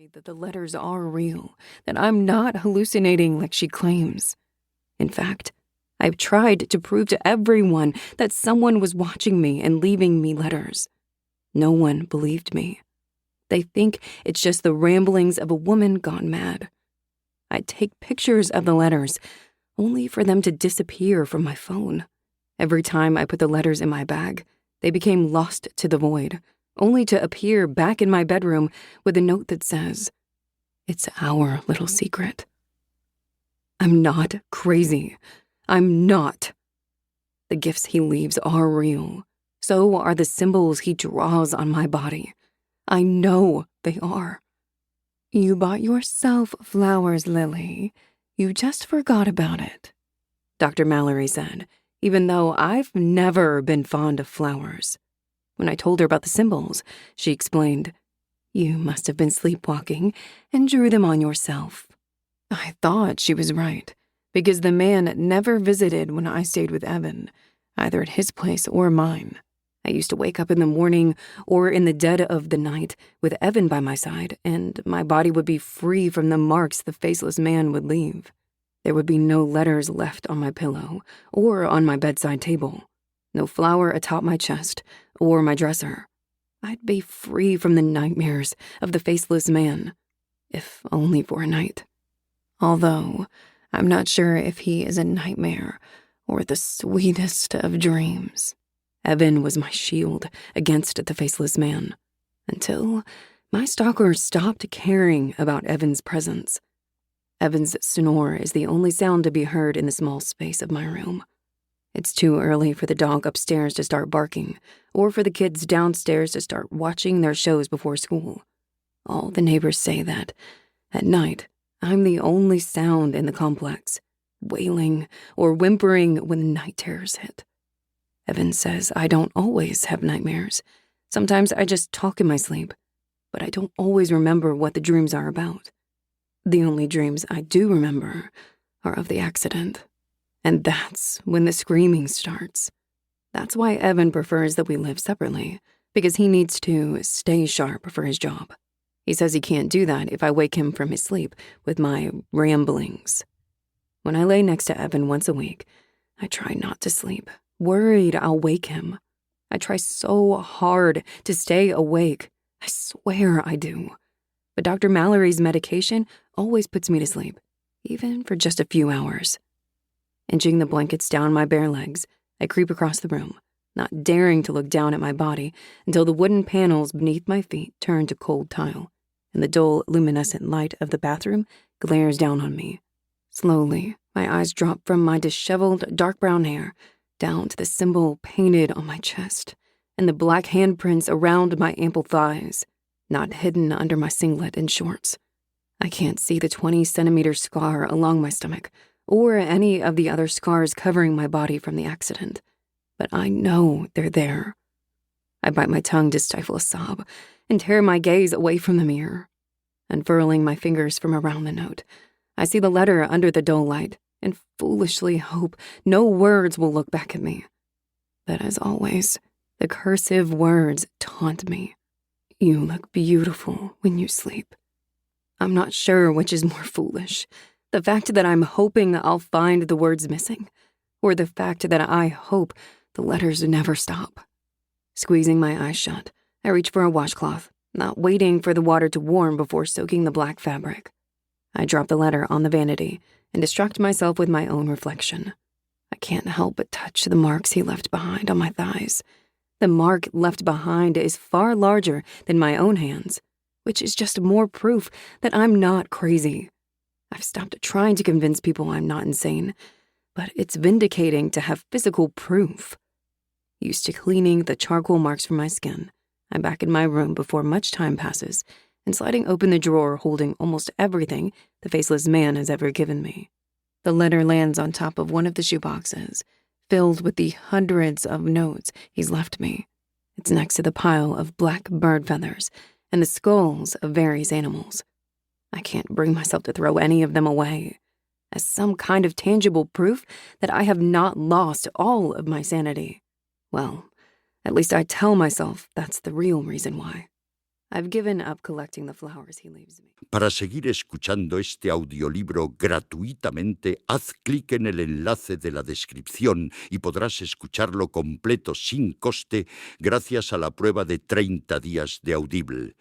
me that the letters are real, that I'm not hallucinating like she claims. In fact, I've tried to prove to everyone that someone was watching me and leaving me letters. No one believed me. They think it's just the ramblings of a woman gone mad. I'd take pictures of the letters, only for them to disappear from my phone. Every time I put the letters in my bag, they became lost to the void, only to appear back in my bedroom with a note that says, "It's our little secret." I'm not crazy. I'm not. The gifts he leaves are real. So are the symbols he draws on my body. I know they are. "You bought yourself flowers, Lily. You just forgot about it," Dr. Mallory said, even though I've never been fond of flowers. When I told her about the symbols, she explained, "You must have been sleepwalking and drew them on yourself." I thought she was right, because the man never visited when I stayed with Evan, either at his place or mine. I used to wake up in the morning or in the dead of the night with Evan by my side, and my body would be free from the marks the faceless man would leave. There would be no letters left on my pillow or on my bedside table, no flower atop my chest or my dresser. I'd be free from the nightmares of the faceless man, if only for a night. Although I'm not sure if he is a nightmare or the sweetest of dreams. Evan was my shield against the faceless man, until my stalker stopped caring about Evan's presence. Evan's snore is the only sound to be heard in the small space of my room. It's too early for the dog upstairs to start barking, or for the kids downstairs to start watching their shows before school. All the neighbors say that, at night, I'm the only sound in the complex, wailing or whimpering when the night terrors hit. Evan says I don't always have nightmares. Sometimes I just talk in my sleep, but I don't always remember what the dreams are about. The only dreams I do remember are of the accident. And that's when the screaming starts. That's why Evan prefers that we live separately, because he needs to stay sharp for his job. He says he can't do that if I wake him from his sleep with my ramblings. When I lay next to Evan once a week, I try not to sleep, worried I'll wake him. I try so hard to stay awake. I swear I do. But Dr. Mallory's medication always puts me to sleep, even for just a few hours. Inching the blankets down my bare legs, I creep across the room, not daring to look down at my body until the wooden panels beneath my feet turn to cold tile, and the dull, luminescent light of the bathroom glares down on me. Slowly, my eyes drop from my disheveled, dark brown hair down to the symbol painted on my chest and the black handprints around my ample thighs, not hidden under my singlet and shorts. I can't see the 20-centimeter scar along my stomach or any of the other scars covering my body from the accident, but I know they're there. I bite my tongue to stifle a sob and tear my gaze away from the mirror. Unfurling my fingers from around the note, I see the letter under the dull light and foolishly hope no words will look back at me. But as always, the cursive words taunt me. "You look beautiful when you sleep." I'm not sure which is more foolish, the fact that I'm hoping I'll find the words missing, or the fact that I hope the letters never stop. Squeezing my eyes shut, I reach for a washcloth, not waiting for the water to warm before soaking the black fabric. I drop the letter on the vanity and distract myself with my own reflection. I can't help but touch the marks he left behind on my thighs. The mark left behind is far larger than my own hands, which is just more proof that I'm not crazy. I've stopped trying to convince people I'm not insane, but it's vindicating to have physical proof. Used to cleaning the charcoal marks from my skin, I'm back in my room before much time passes and sliding open the drawer holding almost everything the faceless man has ever given me. The letter lands on top of one of the shoeboxes, filled with the hundreds of notes he's left me. It's next to the pile of black bird feathers and the skulls of various animals. I can't bring myself to throw any of them away, as some kind of tangible proof that I have not lost all of my sanity. Well, at least I tell myself that's the real reason why. I've given up collecting the flowers he leaves me. Para seguir escuchando este audiolibro gratuitamente, haz clic en el enlace de la descripción y podrás escucharlo completo sin coste gracias a la prueba de 30 días de Audible.